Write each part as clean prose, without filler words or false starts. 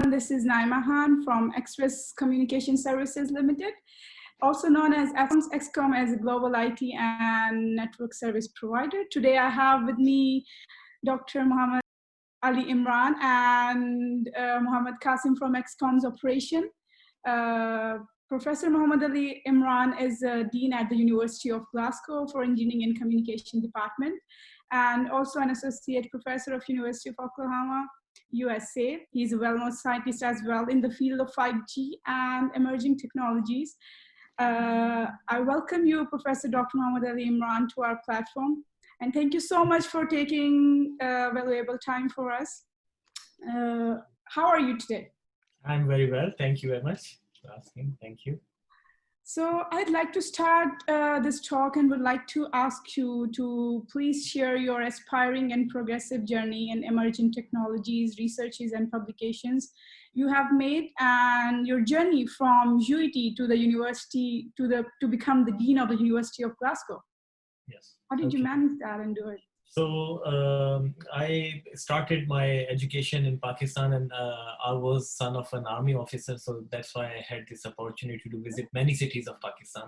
This is Naima Han from Express Communication Services Limited, also known as ExComS as a global IT and network service provider. Today I have with me Dr. Muhammad Ali Imran and Muhammad Qasim from ExComS Operation. Professor Muhammad Ali Imran is a Dean at the University of Glasgow for Engineering and Communication Department, and also an Associate Professor of University of Oklahoma, USA. He's a well-known scientist as well in the field of 5G and emerging technologies. I welcome you, Professor Dr. Muhammad Ali Imran, to our platform. And thank you so much for taking valuable time for us. How are you today? I'm very well. Thank you very much for asking. Thank you. So I'd like to start this talk and would like to ask you to please share your aspiring and progressive journey in emerging technologies, researches, and publications you have made, and your journey from UET to the university to become the Dean of the University of Glasgow. Yes. How did you manage that and do it? So I started my education in Pakistan, and I was son of an army officer. So that's why I had this opportunity to visit many cities of Pakistan.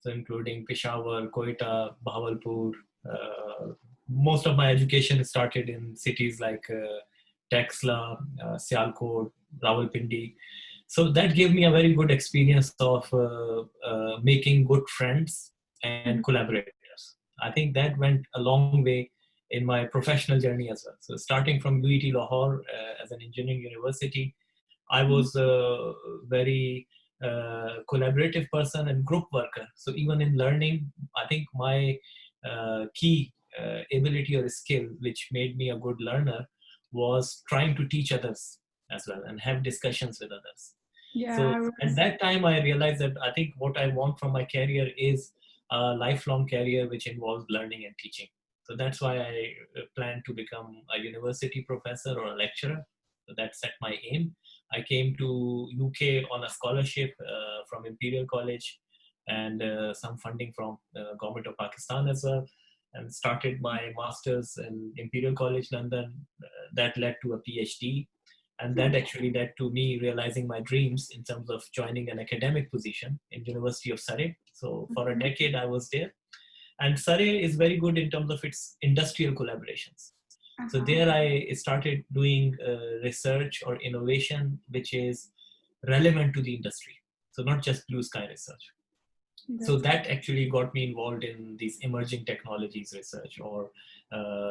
So including Peshawar, Quetta, Bahawalpur. Most of my education started in cities like Taxila, Sialkot, Rawalpindi. So that gave me a very good experience of making good friends and collaborators. I think that went a long way in my professional journey as well. So starting from UET Lahore as an engineering university, I was a very collaborative person and group worker. So even in learning, I think my key ability or skill, which made me a good learner, was trying to teach others as well and have discussions with others. Yeah. So at that time, I realized that I think what I want from my career is a lifelong career which involves learning and teaching. So that's why I plan to become a university professor or a lecturer. So that set my aim. I came to UK on a scholarship from Imperial College and some funding from the government of Pakistan as well, and started my master's in Imperial College London. That led to a PhD, and that actually led to me realizing my dreams in terms of joining an academic position in University of Surrey. So for a decade I was there. And Surrey is very good in terms of its industrial collaborations. So there I started doing research or innovation which is relevant to the industry. So not just blue sky research. So that actually got me involved in these emerging technologies research, or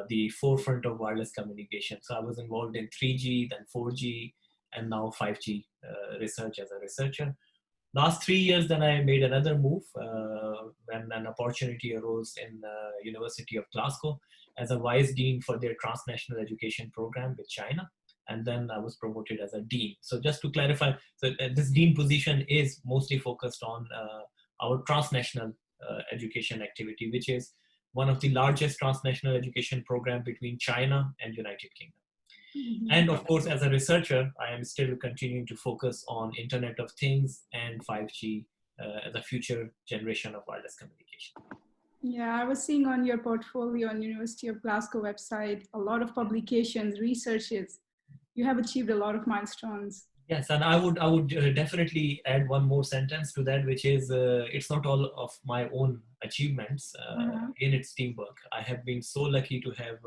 the forefront of wireless communication. So I was involved in 3G, then 4G, and now 5G research as a researcher. Last 3 years, then I made another move when an opportunity arose in the University of Glasgow as a vice dean for their transnational education program with China. And then I was promoted as a dean. So just to clarify, so this dean position is mostly focused on our transnational education activity, which is one of the largest transnational education program between China and United Kingdom. And of course, as a researcher, I am still continuing to focus on Internet of Things and 5G as a future generation of wireless communication. Yeah, I was seeing on your portfolio on University of Glasgow website, a lot of publications, researches. You have achieved a lot of milestones. Yes, and I would definitely add one more sentence to that, which is it's not all of my own achievements in its teamwork. I have been so lucky to have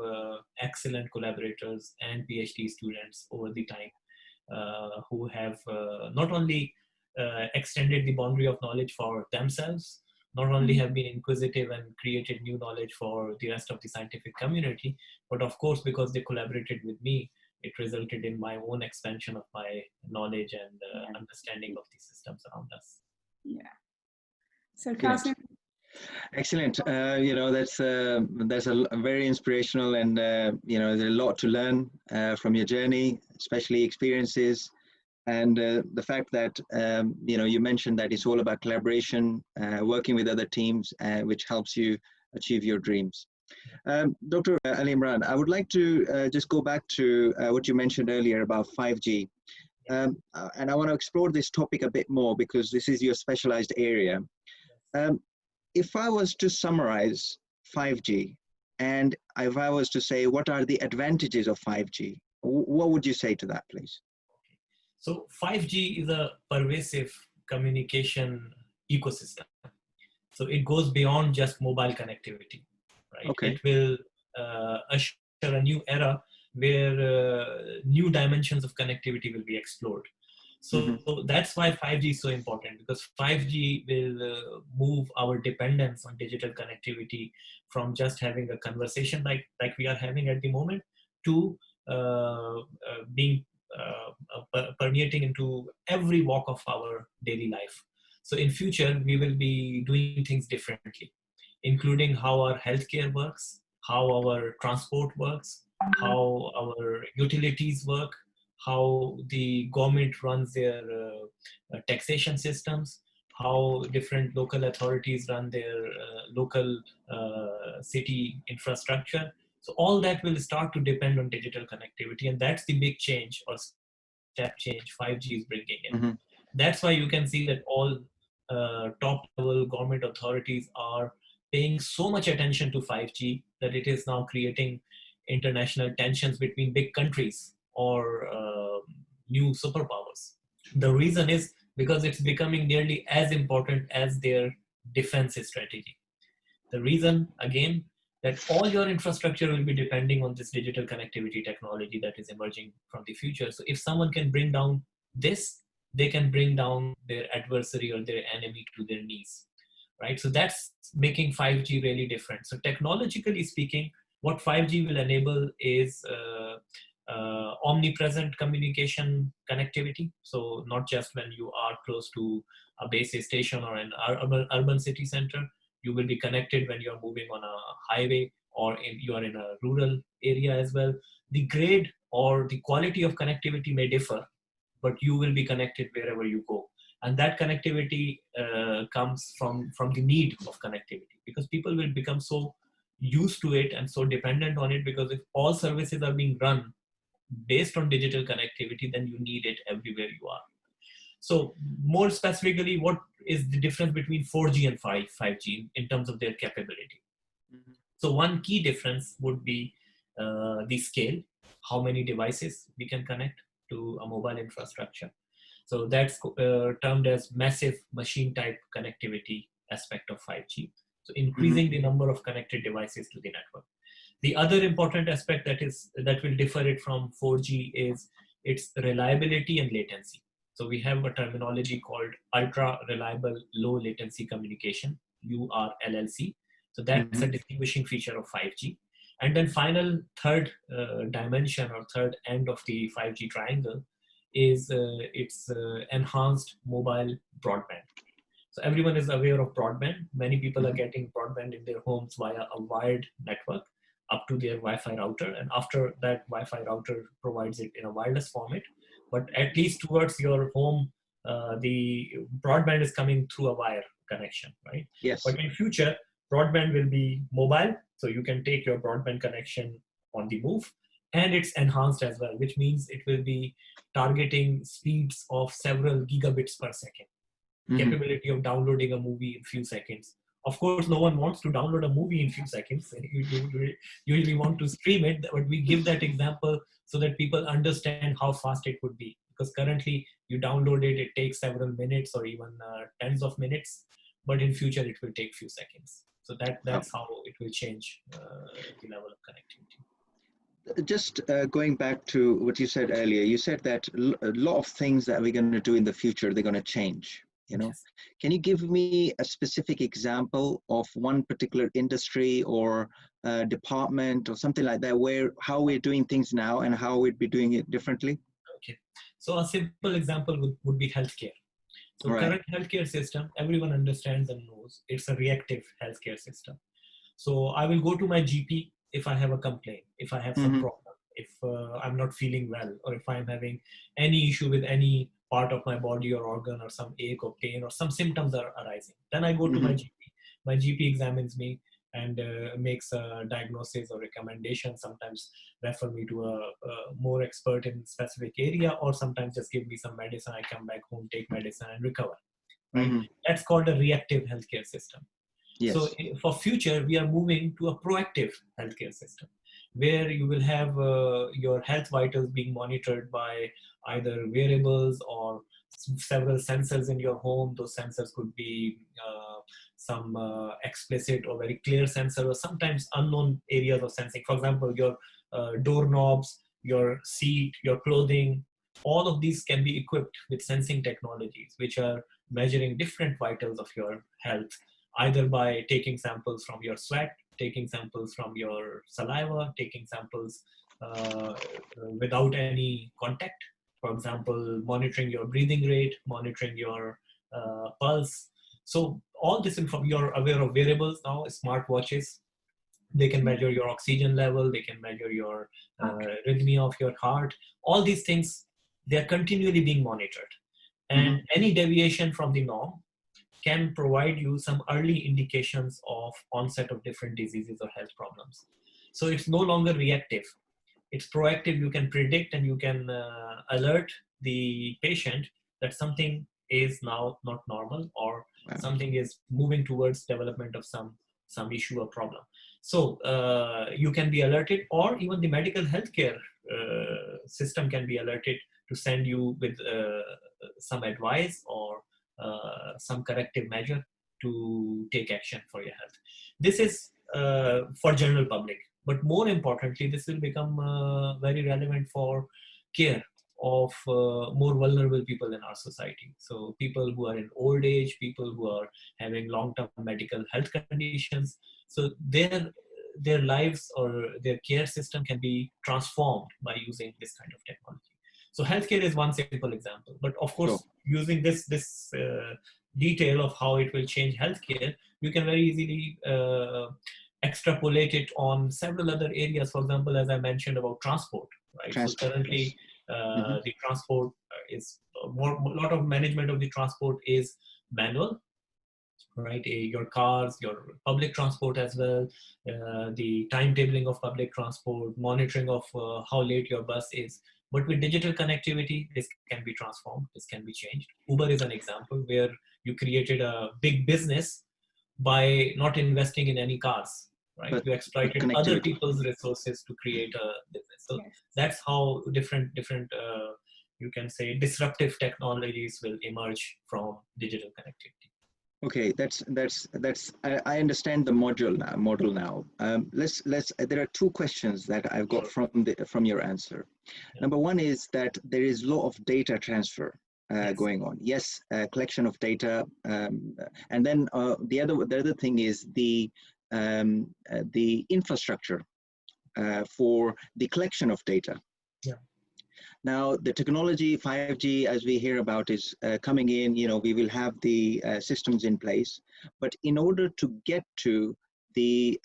excellent collaborators and PhD students over the time who have not only extended the boundary of knowledge for themselves, not only have been inquisitive and created new knowledge for the rest of the scientific community, but of course, because they collaborated with me, it resulted in my own expansion of my knowledge and understanding of the systems around us. Yeah. So, Qasim. Excellent. That's a very inspirational, and there's a lot to learn from your journey, especially experiences, and the fact that you mentioned that it's all about collaboration, working with other teams, which helps you achieve your dreams. Dr. Ali Imran, I would like to just go back to what you mentioned earlier about 5G. And I want to explore this topic a bit more because this is your specialized area. If I was to summarize 5G, and if I was to say, what are the advantages of 5G? What would you say to that, please? So 5G is a pervasive communication ecosystem. So it goes beyond just mobile connectivity, right? Okay. It will usher a new era where new dimensions of connectivity will be explored. So that's why 5G is so important, because 5G will move our dependence on digital connectivity from just having a conversation like we are having at the moment to being permeating into every walk of our daily life. So in future, we will be doing things differently, including how our healthcare works, how our transport works, how our utilities work, how the government runs their taxation systems, how different local authorities run their local city infrastructure. So all that will start to depend on digital connectivity, and that's the big change or step change 5G is bringing in. That's why you can see that all top level government authorities are paying so much attention to 5G that it is now creating international tensions between big countries or new superpowers. The reason is because it's becoming nearly as important as their defense strategy. The reason, again, that all your infrastructure will be depending on this digital connectivity technology that is emerging from the future. So if someone can bring down this, they can bring down their adversary or their enemy to their knees, right? So that's making 5G really different. So technologically speaking, what 5G will enable is omnipresent communication connectivity. So not just when you are close to a base station or an urban city center, you will be connected when you're moving on a highway or you are in a rural area as well. The grade or the quality of connectivity may differ, but you will be connected wherever you go. And that connectivity comes from the need of connectivity, because people will become so used to it and so dependent on it, because if all services are being run based on digital connectivity, then you need it everywhere you are. So more specifically, what is the difference between 4G and 5G in terms of their capability? So one key difference would be the scale, how many devices we can connect to a mobile infrastructure. So that's termed as massive machine type connectivity aspect of 5G. So increasing the number of connected devices to the network. The other important aspect that will differ it from 4G is its reliability and latency. So we have a terminology called ultra reliable low latency communication, URLLC. So that's a distinguishing feature of 5G. And then final third dimension or third end of the 5G triangle is its enhanced mobile broadband. So everyone is aware of broadband. Many people are getting broadband in their homes via a wired network up to their Wi-Fi router. And after that, Wi-Fi router provides it in a wireless format. But at least towards your home, the broadband is coming through a wire connection, right? Yes. But in future, broadband will be mobile. So you can take your broadband connection on the move. And it's enhanced as well, which means it will be targeting speeds of several gigabits per second. Capability of downloading a movie in few seconds. Of course, no one wants to download a movie in few seconds. You usually want to stream it, but we give that example so that people understand how fast it would be. Because currently, you download it, it takes several minutes or even tens of minutes, but in future, it will take few seconds. So that's how it will change the level of connectivity. Just going back to what you said earlier, you said that a lot of things that we're going to do in the future, they're going to change. You know, can you give me a specific example of one particular industry or department or something like that, where how we're doing things now and how we'd be doing it differently? Okay, so a simple example would be healthcare. So current healthcare system, everyone understands and knows it's a reactive healthcare system. So I will go to my GP if I have a complaint, if I have some problem, if I'm not feeling well, or if I'm having any issue with any part of my body or organ or some ache or pain or some symptoms are arising. Then I go to my GP. My GP examines me and makes a diagnosis or recommendation, sometimes refer me to a more expert in specific area, or sometimes just give me some medicine. I come back home, take medicine and recover. Right? That's called a reactive healthcare system. Yes. So for future, we are moving to a proactive healthcare system, where you will have your health vitals being monitored by either wearables or several sensors in your home. Those sensors could be some explicit or very clear sensor, or sometimes unknown areas of sensing. For example, your doorknobs, your seat, your clothing, all of these can be equipped with sensing technologies, which are measuring different vitals of your health, either by taking samples from your sweat, taking samples from your saliva, taking samples without any contact. For example, monitoring your breathing rate, monitoring your pulse. So all this info, you're aware of wearables now, smart watches. They can measure your oxygen level, they can measure your rhythm of your heart. All these things, they're continually being monitored. And any deviation from the norm can provide you some early indications of onset of different diseases or health problems. So it's no longer reactive. It's proactive. You can predict and you can alert the patient that something is now not normal, or something is moving towards development of some issue or problem. So you can be alerted, or even the medical healthcare system can be alerted to send you with some advice or some corrective measure to take action for your health. This is for general public, but more importantly, this will become very relevant for care of more vulnerable people in our society. So people who are in old age, people who are having long-term medical health conditions. So their lives or their care system can be transformed by using this kind of technology. So healthcare is one simple example, but of course, using this detail of how it will change healthcare, you can very easily extrapolate it on several other areas. For example, as I mentioned about transport, right? So currently, the transport is a lot of management of the transport is manual, right? Your cars, your public transport as well, the timetabling of public transport, monitoring of how late your bus is. But with digital connectivity, this can be transformed, this can be changed. Uber is an example where you created a big business by not investing in any cars, right? But you exploited other people's resources to create a business. So that's how different you can say disruptive technologies will emerge from digital connectivity. Okay, I understand the model now. Let's there are two questions that I've got from your answer. Number one is that there is a lot of data transfer going on. Yes, collection of data, and then the other thing is the infrastructure for the collection of data. Yeah. Now, the technology 5G, as we hear about, is coming in. You know, we will have the systems in place, but in order to get to the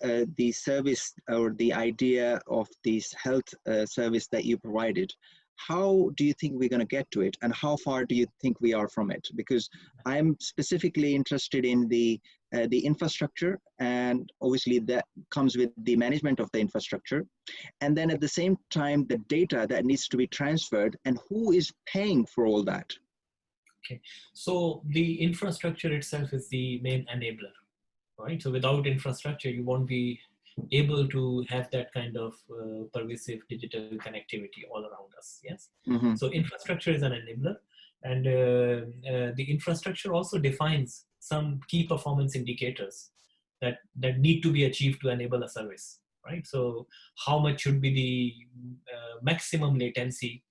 service or the idea of this health service that you provided, how do you think we're going to get to it, and how far do you think we are from it? Because I'm specifically interested in the infrastructure, and obviously that comes with the management of the infrastructure, and then at the same time the data that needs to be transferred, and who is paying for all that. Okay, so the infrastructure itself is the main enabler, right? So without infrastructure, you won't be able to have that kind of pervasive digital connectivity all around us. Yes. So infrastructure is an enabler, and the infrastructure also defines some key performance indicators that need to be achieved to enable a service, right? So how much should be the maximum latency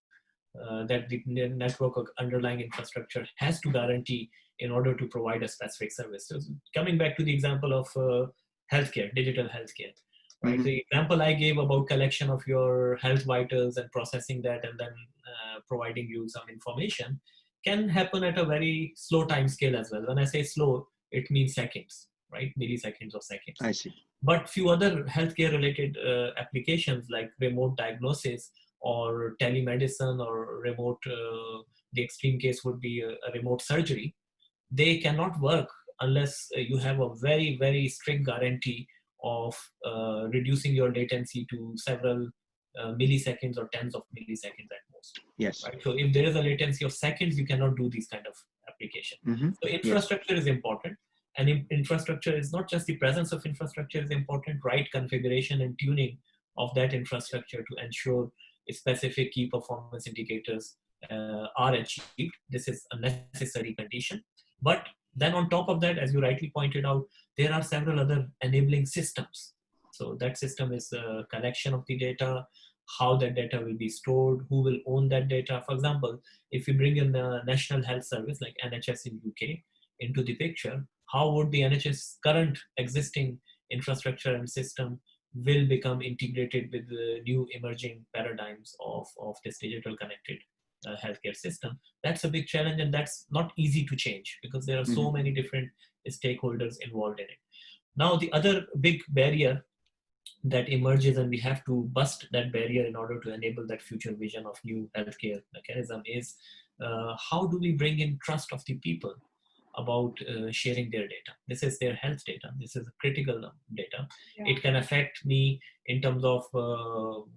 that the network or underlying infrastructure has to guarantee in order to provide a specific service. So coming back to the example of healthcare, digital healthcare, right? The example I gave about collection of your health vitals and processing that and then providing you some information can happen at a very slow time scale as well. When I say slow, it means seconds, right? Milliseconds or seconds. I see. But few other healthcare related applications like remote diagnosis or telemedicine or remote, the extreme case would be a remote surgery. They cannot work unless you have a very, very strict guarantee of reducing your latency to several milliseconds or tens of milliseconds at most. Yes. Right? So if there is a latency of seconds, you cannot do these kind of application. So infrastructure is important. And infrastructure is not just the presence of infrastructure is important, right configuration and tuning of that infrastructure to ensure specific key performance indicators are achieved. This is a necessary condition. But then on top of that, as you rightly pointed out, there are several other enabling systems. So that system is a collection of the data, how that data will be stored, who will own that data. For example, if you bring in the National Health Service like NHS in UK into the picture, how would the NHS current existing infrastructure and system will become integrated with the new emerging paradigms of this digital connected healthcare system? That's a big challenge, and that's not easy to change because there are so many different stakeholders involved in it. Now, the other big barrier that emerges, and we have to bust that barrier in order to enable that future vision of new healthcare mechanism, is how do we bring in trust of the people about sharing their data? This is their health data. This is critical data. Yeah. It can affect me in terms of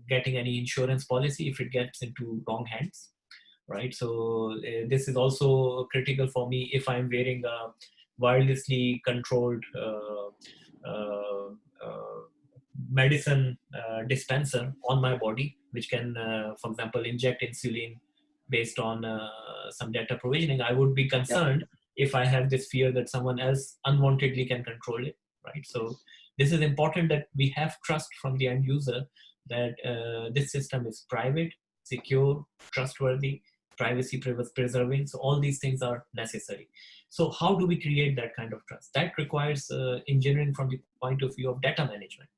getting any insurance policy if it gets into wrong hands, right? So this is also critical for me if I'm wearing a wirelessly controlled medicine dispenser on my body, which can, for example, inject insulin based on some data provisioning. I would be concerned if I have this fear that someone else unwantedly can control it, right? So this is important that we have trust from the end user that this system is private, secure, trustworthy, privacy preserving. So all these things are necessary. So how do we create that kind of trust? That requires engineering from the point of view of data management.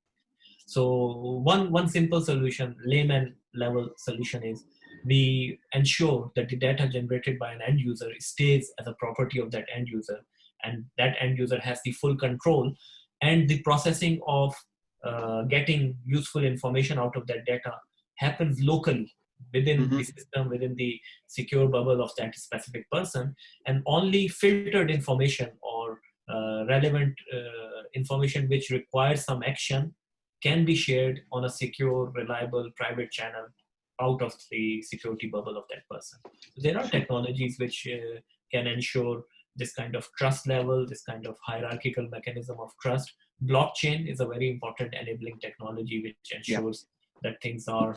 So one simple solution, layman level solution, is we ensure that the data generated by an end user stays as a property of that end user, and that end user has the full control, and the processing of getting useful information out of that data happens locally within the system, within the secure bubble of that specific person, and only filtered information or relevant information which requires some action can be shared on a secure, reliable, private channel out of the security bubble of that person. So there are technologies which can ensure this kind of trust level, this kind of hierarchical mechanism of trust. Blockchain is a very important enabling technology which ensures that things are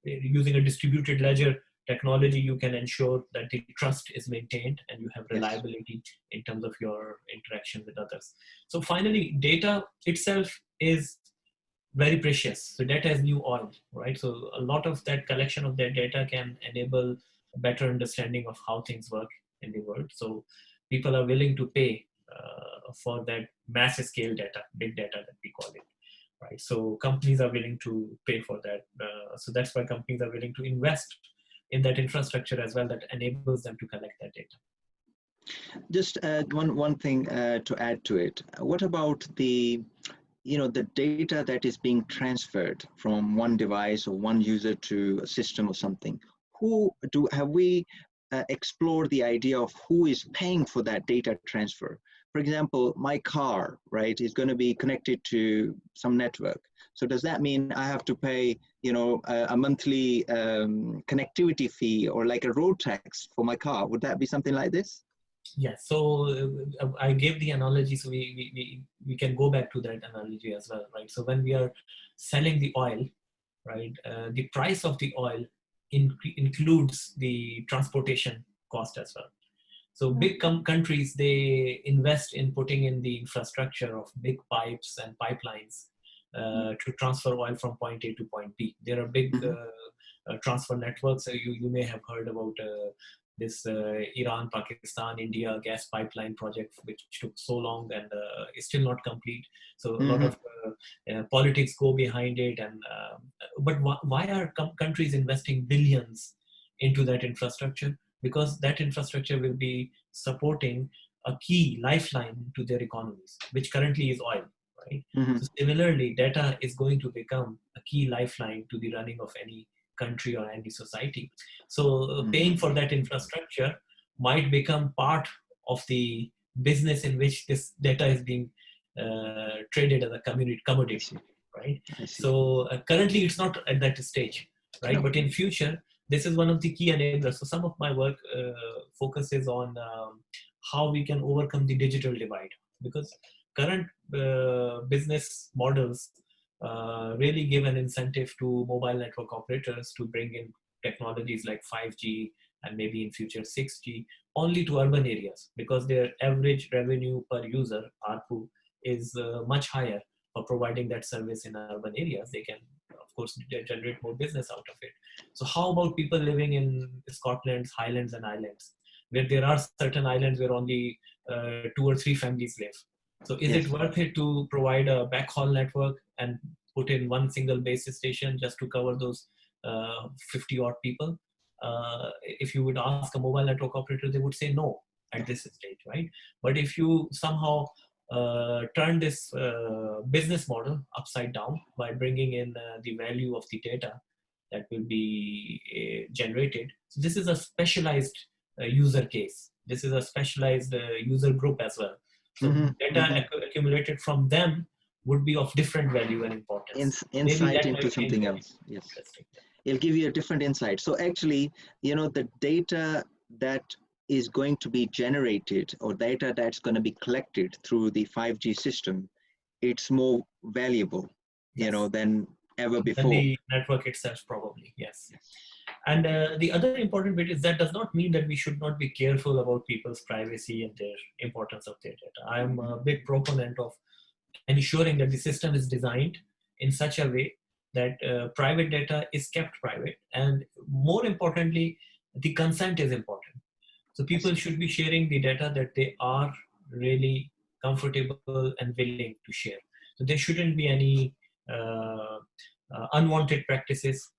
using a distributed ledger technology. You can ensure that the trust is maintained and you have reliability in terms of your interaction with others. So finally, data itself is very precious. So data is new oil, right? So a lot of that collection of that data can enable a better understanding of how things work in the world. So people are willing to pay for that mass scale data, big data that we call it, right? So companies are willing to pay for that. So that's why companies are willing to invest in that infrastructure as well that enables them to collect that data. Just one thing to add to it. What about the the data that is being transferred from one device or one user to a system or something? Have we explored the idea of who is paying for that data transfer? For example, my car, right, is going to be connected to some network. So does that mean I have to pay, a monthly connectivity fee or like a road tax for my car? Would that be something like this? Yeah, so I gave the analogy, so we can go back to that analogy as well, right? So when we are selling the oil, right, the price of the oil includes the transportation cost as well. So big countries, they invest in putting in the infrastructure of big pipes and pipelines to transfer oil from point A to point B. There are big transfer networks. You may have heard about this Iran, Pakistan, India gas pipeline project, which took so long and is still not complete. So a lot of politics go behind it. And but why are countries investing billions into that infrastructure? Because that infrastructure will be supporting a key lifeline to their economies, which currently is oil, right? So similarly, data is going to become a key lifeline to the running of any country or any society. So paying for that infrastructure might become part of the business in which this data is being traded as a commodity, right? So currently it's not at that stage, right? But in future, this is one of the key enablers. So some of my work focuses on how we can overcome the digital divide, because current business models really give an incentive to mobile network operators to bring in technologies like 5G and maybe in future 6G only to urban areas, because their average revenue per user, ARPU, is much higher for providing that service in urban areas. They can, of course, generate more business out of it. So how about people living in Scotland's Highlands and Islands, where there are certain islands where only 2 or 3 families live? So is it Yes. worth it to provide a backhaul network and put in one single base station just to cover those 50 odd people? If you would ask a mobile network operator, they would say no at this stage, right? But if you somehow turn this business model upside down by bringing in the value of the data that will be generated. So this is a specialized user case. This is a specialized user group as well. So data accumulated from them would be of different value and importance. Maybe Insight that into might change something what else. Yes. interesting. It'll give you a different insight. So actually, the data that is going to be generated, or data that's going to be collected through the 5G system, it's more valuable, Yes. than ever Than before. the network itself, probably. Yes. And the other important bit is that does not mean that we should not be careful about people's privacy and their importance of their data. I'm a big proponent of ensuring that the system is designed in such a way that private data is kept private, and more importantly, the consent is important. So people should be sharing the data that they are really comfortable and willing to share. So there shouldn't be any unwanted practices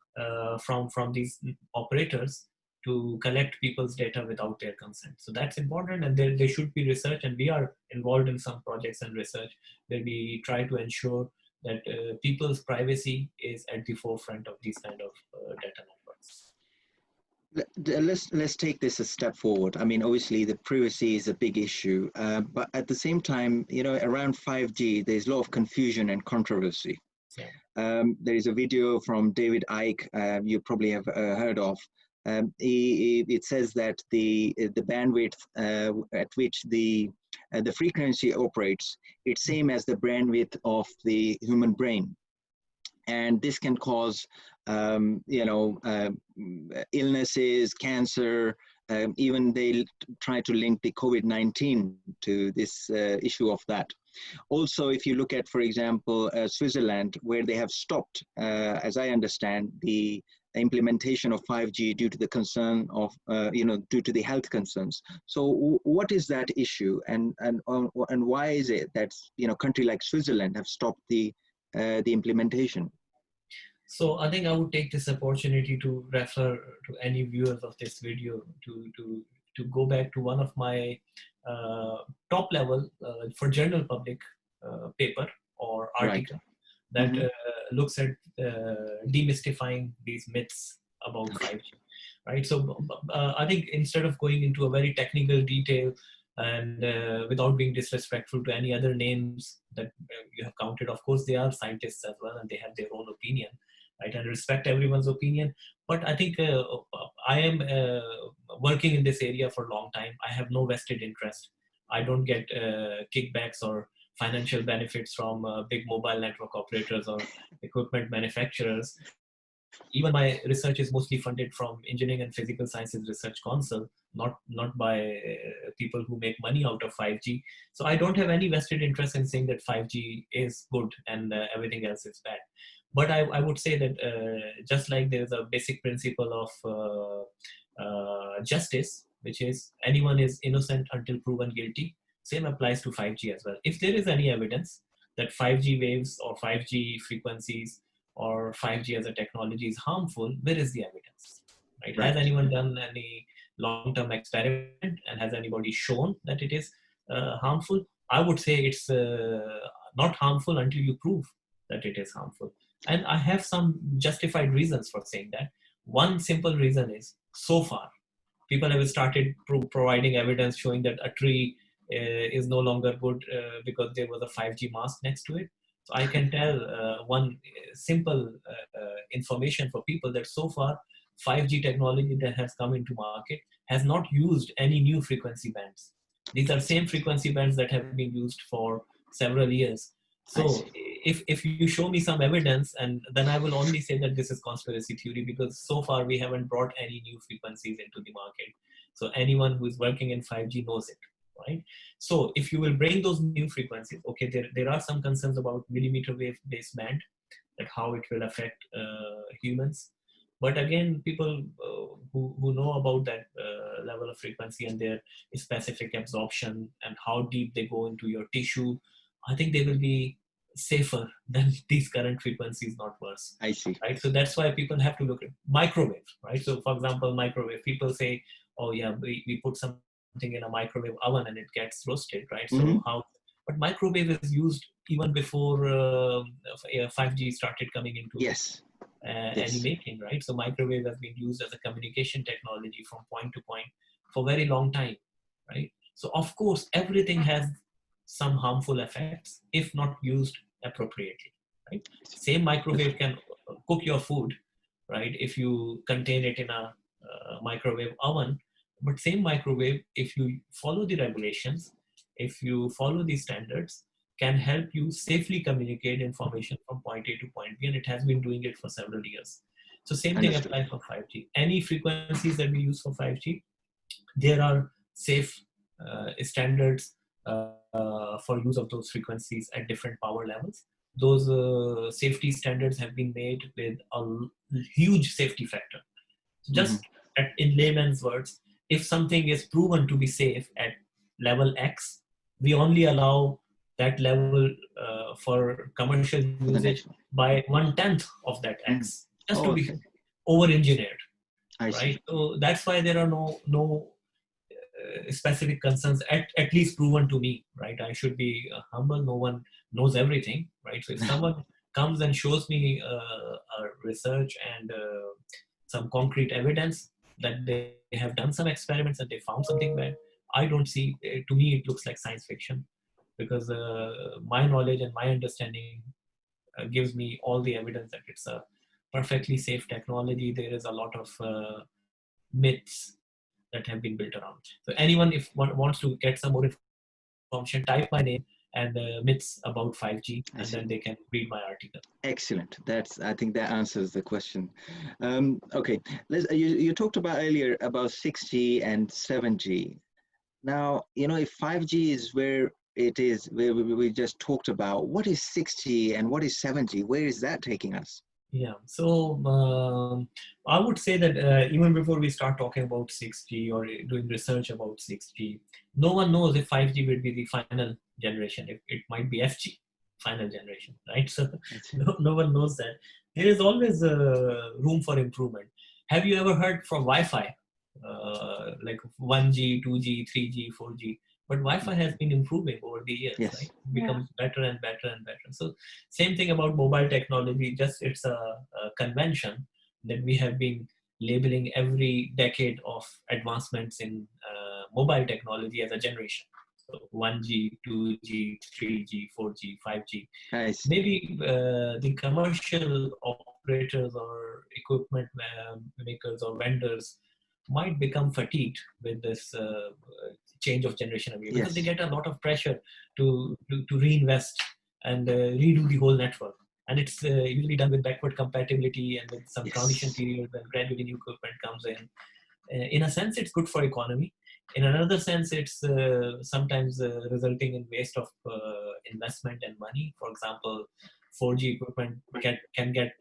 from these operators to collect people's data without their consent. So that's important, and there should be research, and we are involved in some projects and research where we try to ensure that people's privacy is at the forefront of these kind of data networks. Let's take this a step forward. I mean, obviously, the privacy is a big issue, but at the same time, around 5G, there's a lot of confusion and controversy. Yeah. There is a video from David Icke, you probably have heard of. It says that the bandwidth at which the frequency operates, it's same as the bandwidth of the human brain, and this can cause illnesses, cancer. Even they try to link the COVID-19 to this issue of that. Also, if you look at, for example, Switzerland, where they have stopped, as I understand, the implementation of 5G due to the concern of, due to the health concerns. So what is that issue, and why is it that, country like Switzerland have stopped the implementation? So I think I would take this opportunity to refer to any viewers of this video to go back to one of my top level for general public paper or article that looks at demystifying these myths about 5G. Right. So I think instead of going into a very technical detail and without being disrespectful to any other names that you have counted, of course, they are scientists as well and they have their own opinion. Right, and respect everyone's opinion. But I think I am working in this area for a long time. I have no vested interest. I don't get kickbacks or financial benefits from big mobile network operators or equipment manufacturers. Even my research is mostly funded from Engineering and Physical Sciences Research Council, not by people who make money out of 5G. So I don't have any vested interest in saying that 5G is good and everything else is bad. But I would say that just like there is a basic principle of justice, which is anyone is innocent until proven guilty, same applies to 5G as well. If there is any evidence that 5G waves or 5G frequencies or 5G as a technology is harmful, where is the evidence? Right? Has anyone done any long-term experiment and has anybody shown that it is harmful? I would say it's not harmful until you prove that it is harmful. And I have some justified reasons for saying that. One simple reason is, so far, people have started providing evidence showing that a tree is no longer good because there was a 5G mast next to it. So I can tell one simple information for people that so far 5G technology that has come into market has not used any new frequency bands. These are same frequency bands that have been used for several years. So if you show me some evidence, and then I will only say that this is conspiracy theory, because so far we haven't brought any new frequencies into the market. So anyone who is working in 5G knows it, right? So if you will bring those new frequencies, okay, there are some concerns about millimeter wave baseband, that how it will affect humans. But again, people who know about that level of frequency and their specific absorption and how deep they go into your tissue, I think they will be safer than these current frequencies, not worse. I see. Right. So that's why people have to look at microwave, right? So for example, microwave, people say, oh yeah, we put something in a microwave oven and it gets roasted, right? So how, but microwave is used even before 5G started coming into Yes. any making, right? So microwave has been used as a communication technology from point to point for a very long time, right? So of course, everything has some harmful effects if not used appropriately, right? Same microwave can cook your food, right? If you contain it in a microwave oven, but same microwave, if you follow the regulations, if you follow the standards, can help you safely communicate information from point A to point B, and it has been doing it for several years. So same thing applies for 5G. Any frequencies that we use for 5G, there are safe standards for use of those frequencies at different power levels. Those safety standards have been made with a huge safety factor. Just in layman's words, if something is proven to be safe at level X, we only allow that level for commercial usage by 1/10 of that X, just to be over-engineered, right? So that's why there are no specific concerns, at least proven to me, right? I should be humble. No one knows everything, right? So if someone comes and shows me research and some concrete evidence that they have done some experiments and they found something bad, I don't see, to me it looks like science fiction, because my knowledge and my understanding gives me all the evidence that it's a perfectly safe technology. There is a lot of myths that have been built around. So anyone, if one wants to get some more information, type my name and myths about 5G, and then they can read my article. Excellent. I think that answers the question. Okay, you talked about earlier about 6G and 7G. Now, if 5G is where it is, where we just talked about, what is 6G and what is 7G? Where is that taking us? Yeah, so I would say that even before we start talking about 6G or doing research about 6G, no one knows if 5G will be the final generation. It might be FG, final generation, right? So no one knows that. There is always room for improvement. Have you ever heard from Wi-Fi, like 1G, 2G, 3G, 4G? But Wi-Fi has been improving over the years, right? It becomes better and better and better. So same thing about mobile technology, just it's a convention that we have been labeling every decade of advancements in mobile technology as a generation. So 1G, 2G, 3G, 4G, 5G. Nice. Maybe the commercial operators or equipment makers or vendors might become fatigued with this change of generation every year, because they get a lot of pressure to reinvest and redo the whole network. And it's usually done with backward compatibility and with some transition period when gradually new equipment comes in. In a sense, it's good for economy. In another sense, it's sometimes resulting in waste of investment and money. For example, 4G equipment can get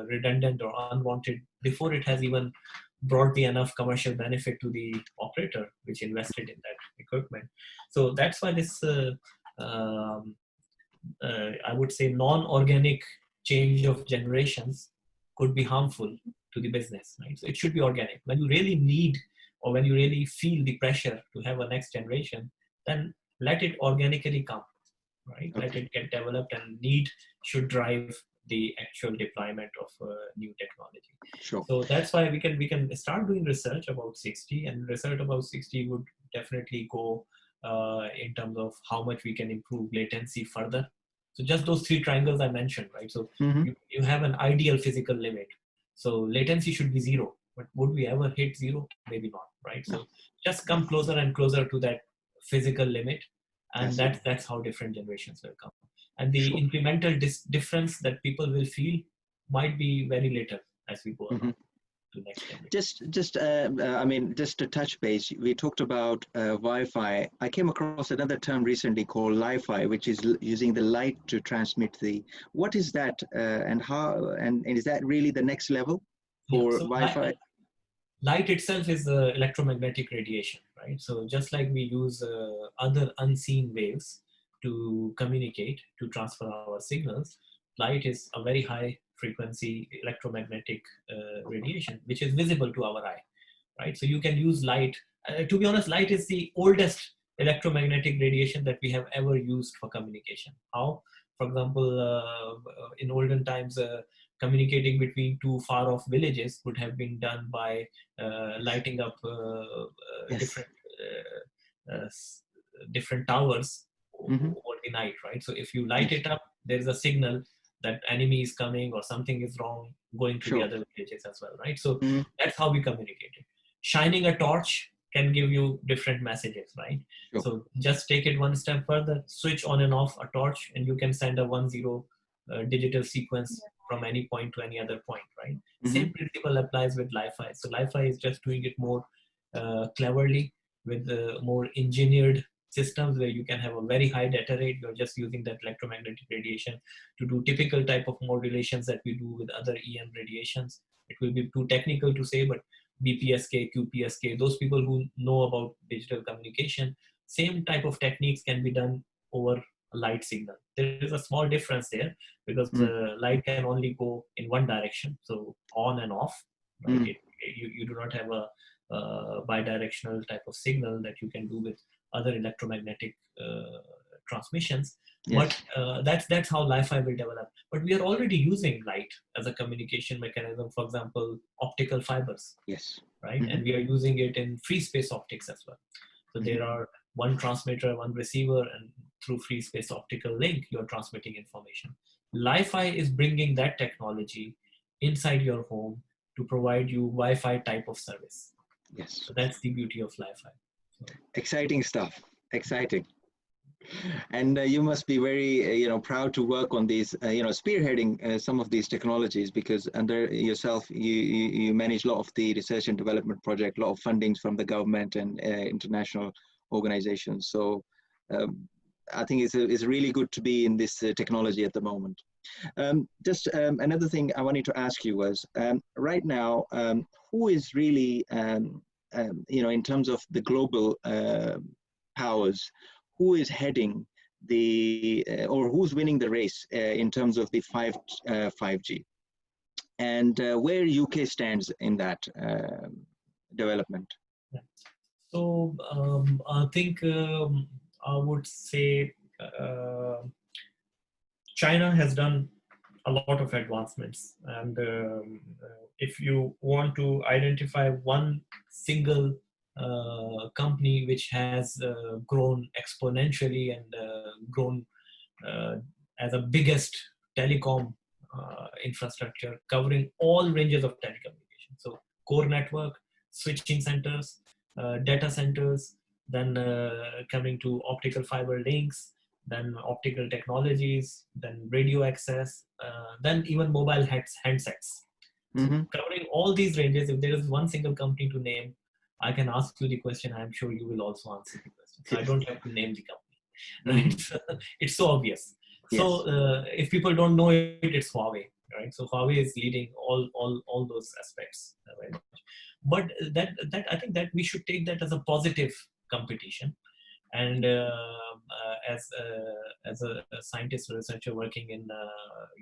redundant or unwanted before it has even brought the enough commercial benefit to the operator which invested in that equipment. So that's why this I would say non-organic change of generations could be harmful to the business, right? So it should be organic. When you really need or when you really feel the pressure to have a next generation, then let it organically come, right? Let it get developed, and need should drive the actual deployment of new technology. Sure. So that's why we can start doing research about 6G, and research about 6G would definitely go in terms of how much we can improve latency further. So just those three triangles I mentioned, right? So you have an ideal physical limit. So latency should be 0, but would we ever hit 0? Maybe not, right? So just come closer and closer to that physical limit, and that's how different generations will come. And the Sure. incremental difference that people will feel might be very later as we go along to next generation. I mean, just to touch base, we talked about Wi-Fi. I came across another term recently called Li-Fi, which is using the light to transmit the. What is that, and how? And is that really the next level Yeah, for so Wi-Fi? light itself is electromagnetic radiation, right? So just like we use other unseen waves to communicate, to transfer our signals, light is a very high frequency electromagnetic radiation, which is visible to our eye, right? So you can use light. To be honest, light is the oldest electromagnetic radiation that we have ever used for communication. How? For example, in olden times, communicating between two far off villages would have been done by lighting up Yes. uh, different towers Mm-hmm. over the night, right? So if you light Yes. it up, there is a signal that enemy is coming or something is wrong going to the Sure. other villages as well, right? So Mm-hmm. that's how we communicated. Shining a torch can give you different messages, right? Sure. So just take it one step further, switch on and off a torch, and you can send a 1-0 digital sequence from any point to any other point, right? Mm-hmm. Same principle applies with Li-Fi. So Li-Fi is just doing it more cleverly with more engineered systems where you can have a very high data rate. You're just using that electromagnetic radiation to do typical type of modulations that we do with other EM radiations. It will be too technical to say, but BPSK, QPSK, those people who know about digital communication, same type of techniques can be done over a light signal. There is a small difference there because light can only go in one direction, so on and off, right? Mm-hmm. You do not have a bidirectional type of signal that you can do with other electromagnetic transmissions. But Yes. that's how Li-Fi will develop. But we are already using light as a communication mechanism. For example, optical fibers, Yes. right? Mm-hmm. And we are using it in free space optics as well. So Mm-hmm. there are one transmitter, one receiver, and through free space optical link, you're transmitting information. Li-Fi is bringing that technology inside your home to provide you Wi-Fi type of service. Yes. So that's the beauty of Li-Fi. So, Exciting stuff. Exciting. And you must be very, proud to work on these, spearheading some of these technologies, because under yourself, you manage a lot of the research and development project, a lot of fundings from the government and international organizations. So I think it's really good to be in this technology at the moment. Just another thing I wanted to ask you was, right now, who is really, in terms of the global powers, who is heading the, or who's winning the race in terms of the 5G, and where UK stands in that development? yeah. So I think I would say China has done a lot of advancements, and if you want to identify one single company which has grown exponentially and grown uh, as a biggest telecom infrastructure covering all ranges of telecommunication, so core network, switching centers, data centers, then coming to optical fiber links, then optical technologies, then radio access, then even mobile handsets. So Mm-hmm. covering all these ranges, if there is one single company to name, I can ask you the question. I'm sure you will also answer the question. So I Yes. don't have to name the company, Mm-hmm. right? It's so obvious. Yes. So if people don't know it, it's Huawei, right? So Huawei is leading all those aspects, right? But that I think that we should take that as a positive competition. And as a scientist or researcher working in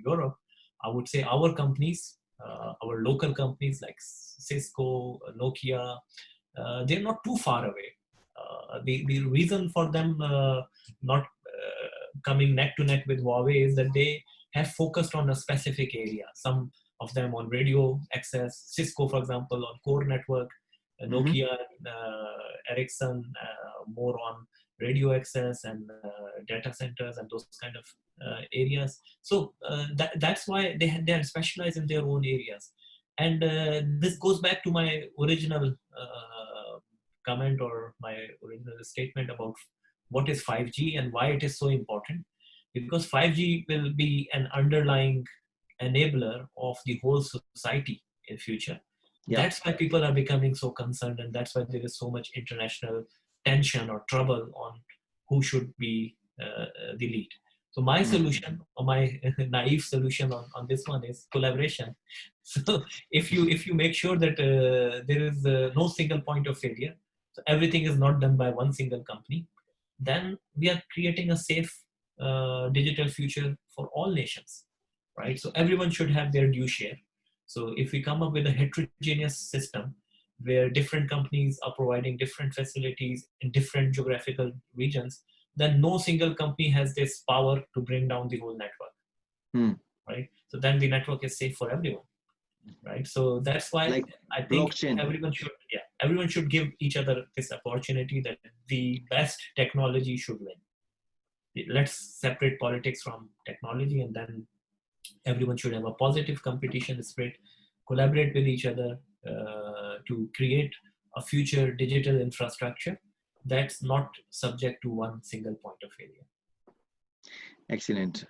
Europe, I would say our companies, our local companies like Cisco, Nokia, they're not too far away. The reason for them not coming neck to neck with Huawei is that they have focused on a specific area. Some of them on radio access, Cisco, for example, on core network, Mm-hmm. Nokia, Ericsson, more on radio access and data centers and those kind of areas. So that's why they are specialized in their own areas. And this goes back to my original comment or my original statement about what is 5G and why it is so important. because 5G will be an underlying enabler of the whole society in future. Yeah. That's why people are becoming so concerned, and that's why there is so much international tension or trouble on who should be the lead. So my solution, or my naive solution on this one, is collaboration. So if you make sure that there is no single point of failure, so everything is not done by one single company, then we are creating a safe digital future for all nations, right? So everyone should have their due share. So if we come up with a heterogeneous system where different companies are providing different facilities in different geographical regions, then no single company has this power to bring down the whole network, right? So then the network is safe for everyone, right? So that's why Like I think blockchain. everyone should give each other this opportunity that the best technology should win. Let's separate politics from technology, and then everyone should have a positive competition spirit, collaborate with each other to create a future digital infrastructure that's not subject to one single point of failure. Excellent.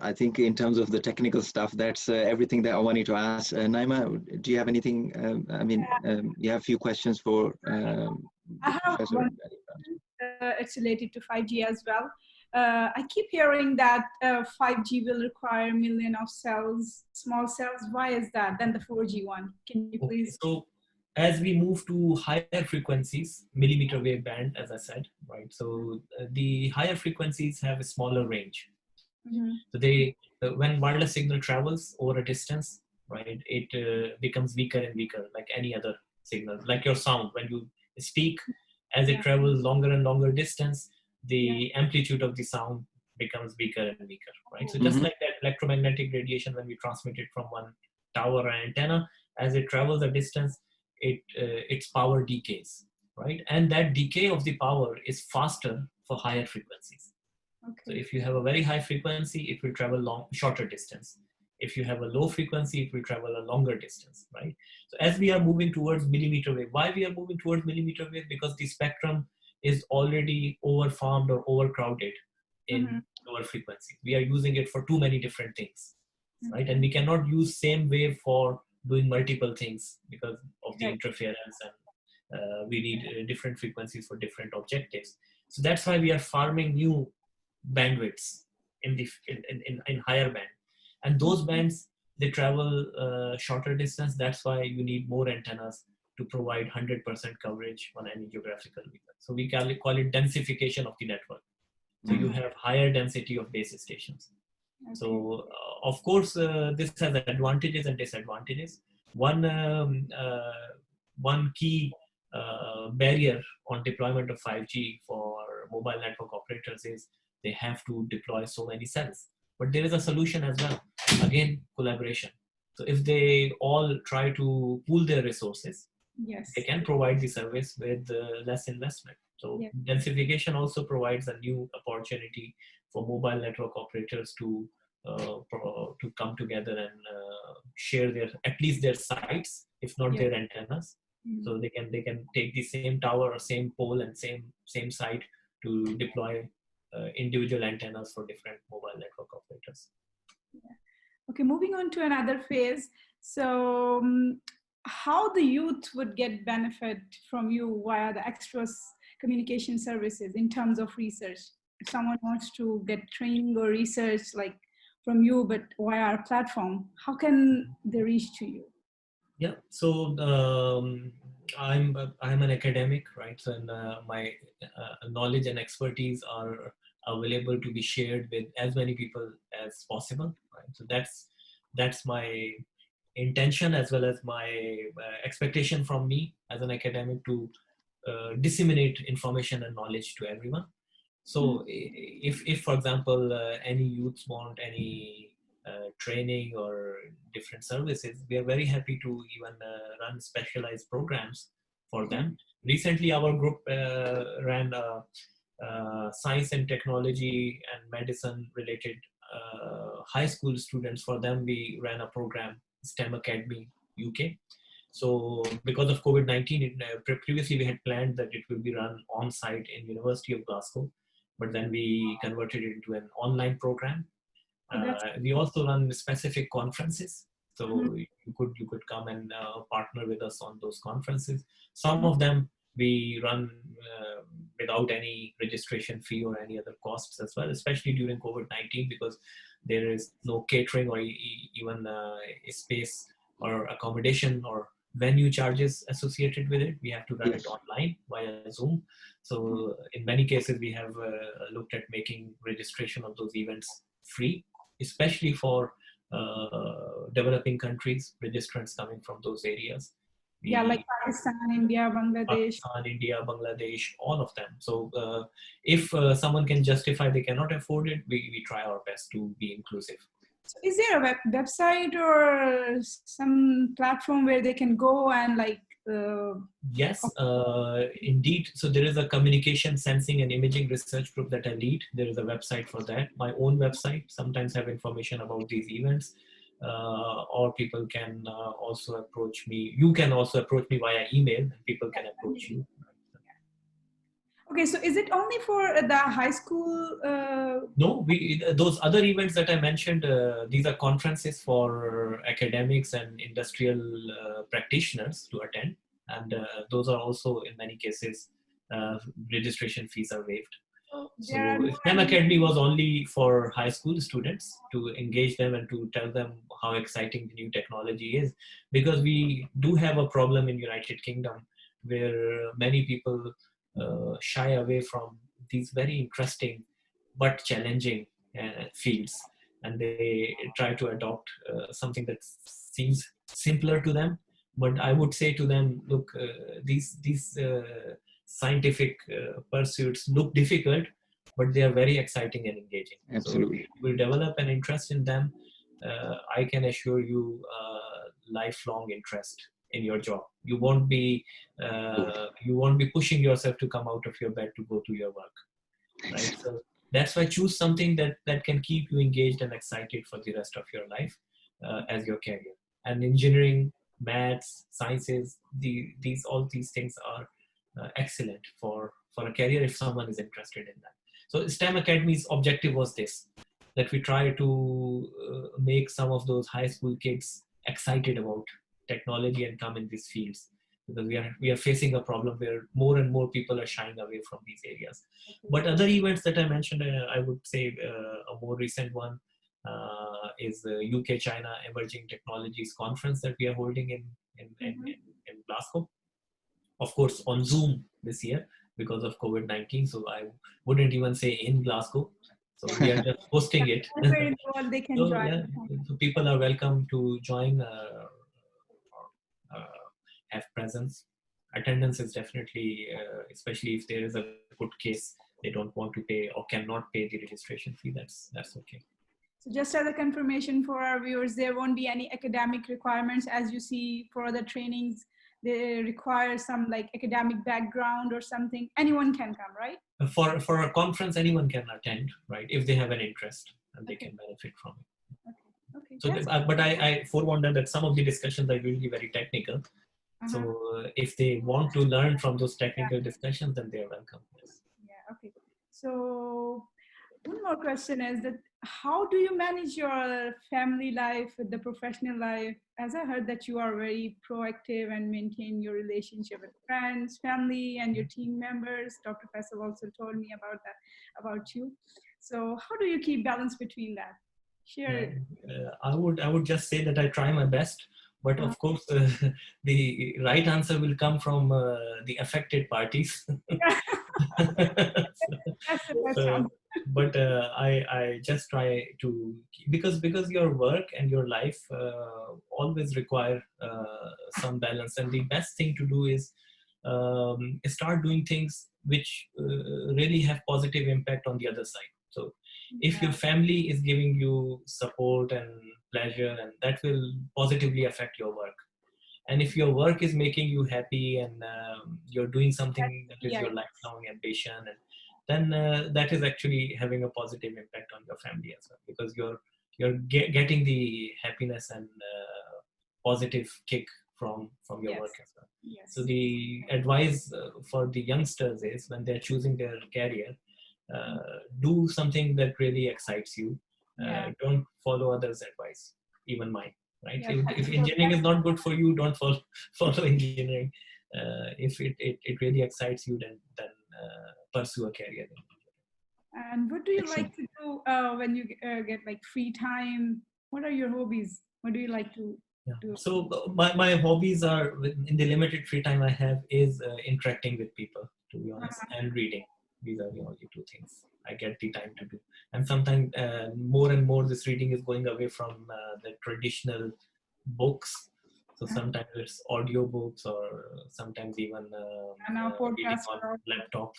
I think in terms of the technical stuff, that's everything that I wanted to ask. Naima, do you have anything? You have a few questions for I have Professor. one. It's related to 5G as well. I keep hearing that 5G will require million of cells, small cells. Why is that than the 4G one? Can you please? Okay, so as we move to higher frequencies, millimeter wave band, as I said, right? So the higher frequencies have a smaller range. So when wireless signal travels over a distance, right, it becomes weaker and weaker, like any other signal, like your sound. When you speak, as it travels longer and longer distance, the amplitude of the sound becomes weaker and weaker, right? So just like that electromagnetic radiation, when we transmit it from one tower or antenna, as it travels a distance, its power decays, right? And that decay of the power is faster for higher frequencies. So if you have a very high frequency, it will travel shorter distance. If you have a low frequency, it will travel a longer distance, right? So as we are moving towards millimeter wave, why we are moving towards millimeter wave? Because the spectrum is already overfarmed or overcrowded in lower frequency. We are using it for too many different things, right? And we cannot use same wave for doing multiple things because of the interference, and we need different frequencies for different objectives. So that's why we are farming new bandwidths in higher band, and those bands, they travel shorter distance. That's why you need more antennas to provide 100% coverage on any geographical region. So we call it densification of the network. So you have higher density of base stations. So of course this has advantages and disadvantages. One key barrier on deployment of 5G for mobile network operators is they have to deploy so many cells. But there is a solution as well. Again, collaboration. So if they all try to pool their resources, they can provide the service with less investment. So densification also provides a new opportunity for mobile network operators to come together and share at least their sites, if not their antennas. So they can take the same tower or same pole and same site to deploy individual antennas for different mobile network operators. Okay, moving on to another phase. So how the youth would get benefit from you via the ExComS communication services in terms of research? If someone wants to get training or research like from you, but via our platform, how can they reach to you? Yeah, so I'm an academic, right? So my knowledge and expertise are available to be shared with as many people as possible, right? So that's my intention, as well as my expectation from me as an academic, to disseminate information and knowledge to everyone. So if for example any youths want any training or different services, we are very happy to even run specialized programs for them. Recently our group ran science and technology and medicine related high school students. For them we ran a program, STEM Academy UK. So because of COVID-19, previously we had planned that it will be run on site in University of Glasgow, but then we converted it into an online program. That's We also run specific conferences. So Mhm. you could come and partner with us on those conferences. Some of them we run without any registration fee or any other costs as well, especially during COVID-19, because there is no catering or even a space or accommodation or venue charges associated with it. We have to run it Yes. online via Zoom. So in many cases, we have looked at making registration of those events free, especially for developing countries, registrants coming from those areas. yeah, like We Pakistan, India, Bangladesh. Pakistan, India, Bangladesh, all of them. So if someone can justify they cannot afford it, we try our best to be inclusive. So is there a website or some platform where they can go and like Yes, indeed. So there is a communication, sensing, and imaging research group that I lead. There is a website for that. My own website sometimes have information about these events, or people can also approach me. You can also approach me via email, and people can approach you. okay, so is it only for the high school? No, we those other events that I mentioned. These are conferences for academics and industrial practitioners to attend, and those are also in many cases registration fees are waived. So there are So no STEM any. Academy was only for high school students to engage them and to tell them how exciting the new technology is, because we do have a problem in United Kingdom where many people shy away from these very interesting but challenging fields, and they try to adopt something that seems simpler to them. But I would say to them, look, these scientific pursuits look difficult, but they are very exciting and engaging. So if Absolutely. you will develop an interest in them, I can assure you lifelong interest in your job. You won't be pushing yourself to come out of your bed to go to your work, right? So that's why choose something that can keep you engaged and excited for the rest of your life as your career. And engineering, maths, sciences, these all these things are excellent for a career if someone is interested in that. So STEM Academy's objective was this, that we try to make some of those high school kids excited about technology and come in these fields, because we are facing a problem where more and more people are shying away from these areas. But other events that I mentioned, I would say a more recent one is the UK China Emerging Technologies Conference that we are holding in Glasgow. Of course, on Zoom this year because of COVID-19. So I wouldn't even say in Glasgow. So we are just hosting it. Anywhere in the world they can So join. yeah, so people are welcome to join or have presence. Attendance is definitely, especially if there is a good case, they don't want to pay or cannot pay the registration fee. That's okay. So just as a confirmation for our viewers, there won't be any academic requirements as you see for other trainings. They require some like academic background or something. Anyone can come, right? For a conference, anyone can attend, right? If they have an interest and they Okay. can benefit from it. Okay. So, That's but I forewarn them that some of the discussions are usually very technical. So if they want to learn from those technical discussions, then they are welcome. Yes. yeah. Okay. So one more question is that how do you manage your family life with the professional life? As I heard that you are very proactive and maintain your relationship with friends, family, and your team members. Dr. Faisal also told me about that, about you. So how do you keep balance between that? Share it. I would just say that I try my best, but of course the right answer will come from the affected parties. That's the best So, answer. but I just try to, because your work and your life always require some balance, and the best thing to do is start doing things which really have positive impact on the other side. So if your family is giving you support and pleasure, and that will positively affect your work. And if your work is making you happy and you're doing something that is Yeah. your lifelong ambition, and then that is actually having a positive impact on your family as well, because you're getting the happiness and positive kick from your Yes. work as well. Yes. So the advice for the youngsters is, when they're choosing their career, do something that really excites you. Yeah. Don't follow others' advice, even mine. Right? Yeah, If engineering is not good for you, don't follow engineering. If it really excites you, then pursue a career in engineering. And what do you Excellent. like to do when you get like free time? What are your hobbies? What do you like to Yeah. do? So my hobbies are, in the limited free time I have, is interacting with people, to be honest, and reading. These are the only two things I get the time to do. And sometimes more and more this reading is going away from the traditional books. So sometimes it's audio books, or sometimes even And now reading podcasts on are laptop.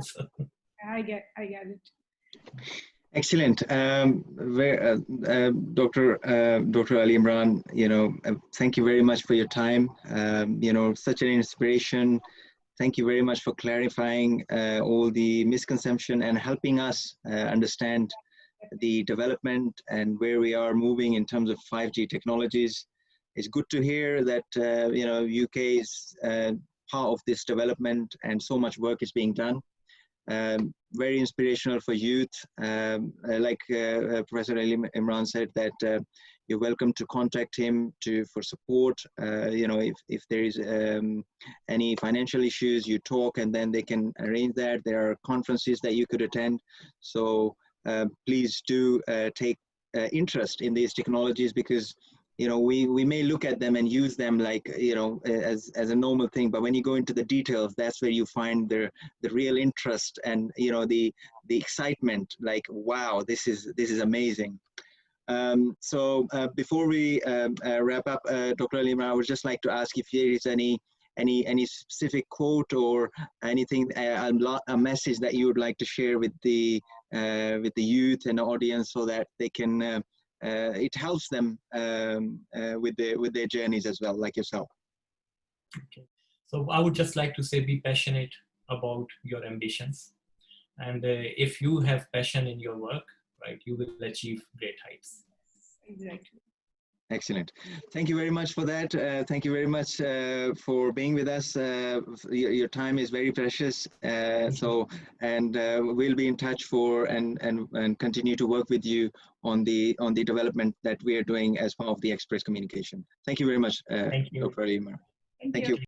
So, I get it. Excellent. Dr. Ali Imran, thank you very much for your time. Such an inspiration. Thank you very much for clarifying all the misconception and helping us understand the development and where we are moving in terms of 5G technologies. It's good to hear that UK is part of this development, and so much work is being done. Very inspirational for youth. Like Professor Ali Imran said, that you're welcome to contact him for support. If there is any financial issues, you talk, and then they can arrange that. There are conferences that you could attend. So please do take interest in these technologies, because we may look at them and use them like as a normal thing, but when you go into the details, that's where you find the real interest and the excitement, like, wow, this is amazing. So before we wrap up, Dr. Ali Imran, I would just like to ask if there is any specific quote or anything, a message that you would like to share with the youth and the audience, so that they can it helps them with their journeys as well, like yourself. okay. So I would just like to say, be passionate about your ambitions. And if you have passion in your work, right, you will achieve great heights. Exactly. Excellent. Thank you very much for that. Thank you very much for being with us. Your time is very precious. We'll be in touch and continue to work with you on the development that we are doing as part of the Express Communication. Thank you very much, Thank you. Dr. Ali Imran. Thank you.